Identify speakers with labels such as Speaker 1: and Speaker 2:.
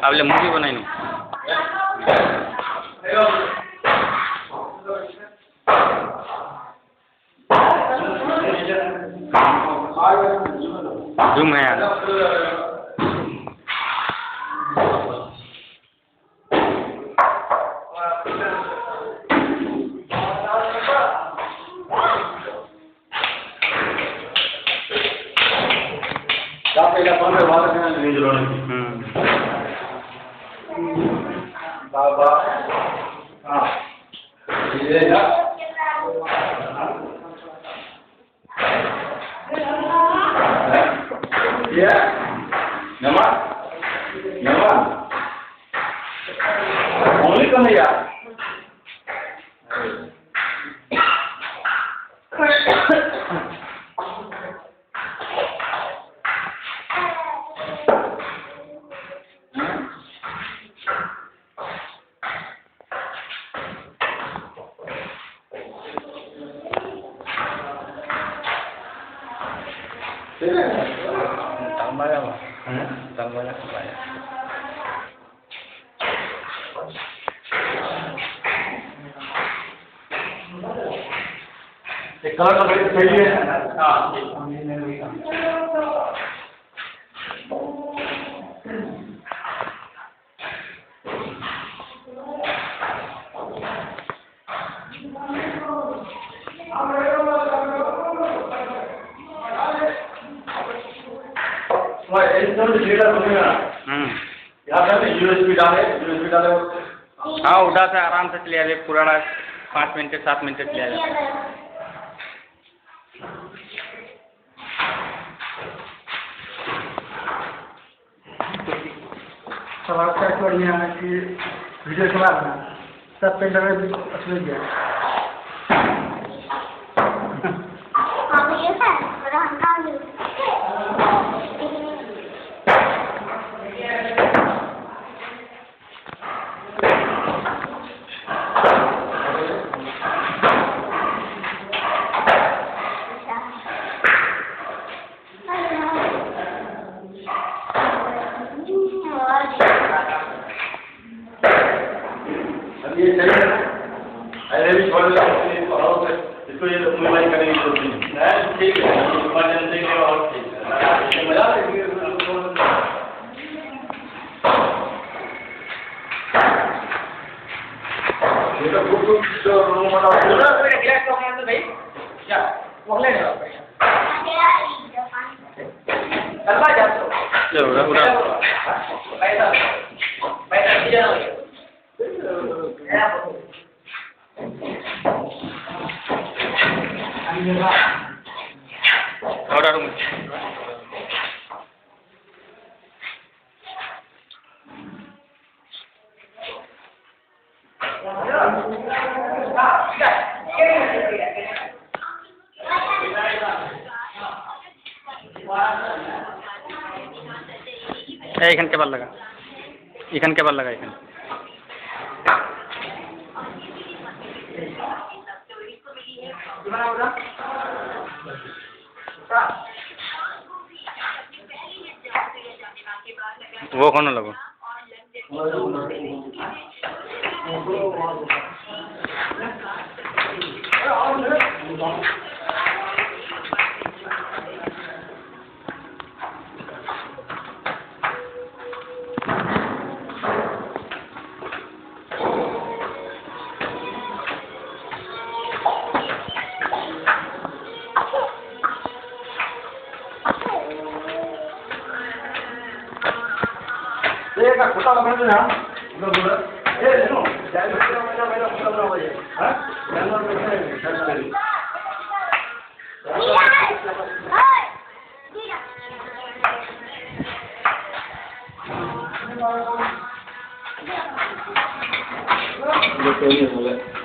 Speaker 1: आपले मूवी बनाई जूम है यार
Speaker 2: बाबा हाँ ये ना ये नमक नमक only Kanhaiya tambah ya apa ya colour सही है
Speaker 1: हाँ उठा से आराम से चलिए अभी पुराना 5 मिनट 7 मिनट चलिए
Speaker 3: सवाल क्या बढ़िया है कि वीडियो चला रहा सब पेंटर में असली गया
Speaker 2: ये सही है अरे भी छोड़ दो इसको ये मोबाइल करेंगे तो ठीक है इमरजेंसी के और ठीक है मजा आएगी ये तो बुक जो रूम वाला पूरा रिलैक्स हो गया तो भाई क्या पहले नहीं चलवा जा तो
Speaker 1: पूरा पूरा
Speaker 2: पैसा पैसा दिया ना
Speaker 1: ऑर्डर एखन केबल लगा एखन केबल लगा एखन वो कौन लगो
Speaker 2: का छोटा लगा दे ना बोलो बोलो ए सुनो जाए मेरा छोटा बना हुआ है हां जानवर में चल रही ये तो नहीं बोले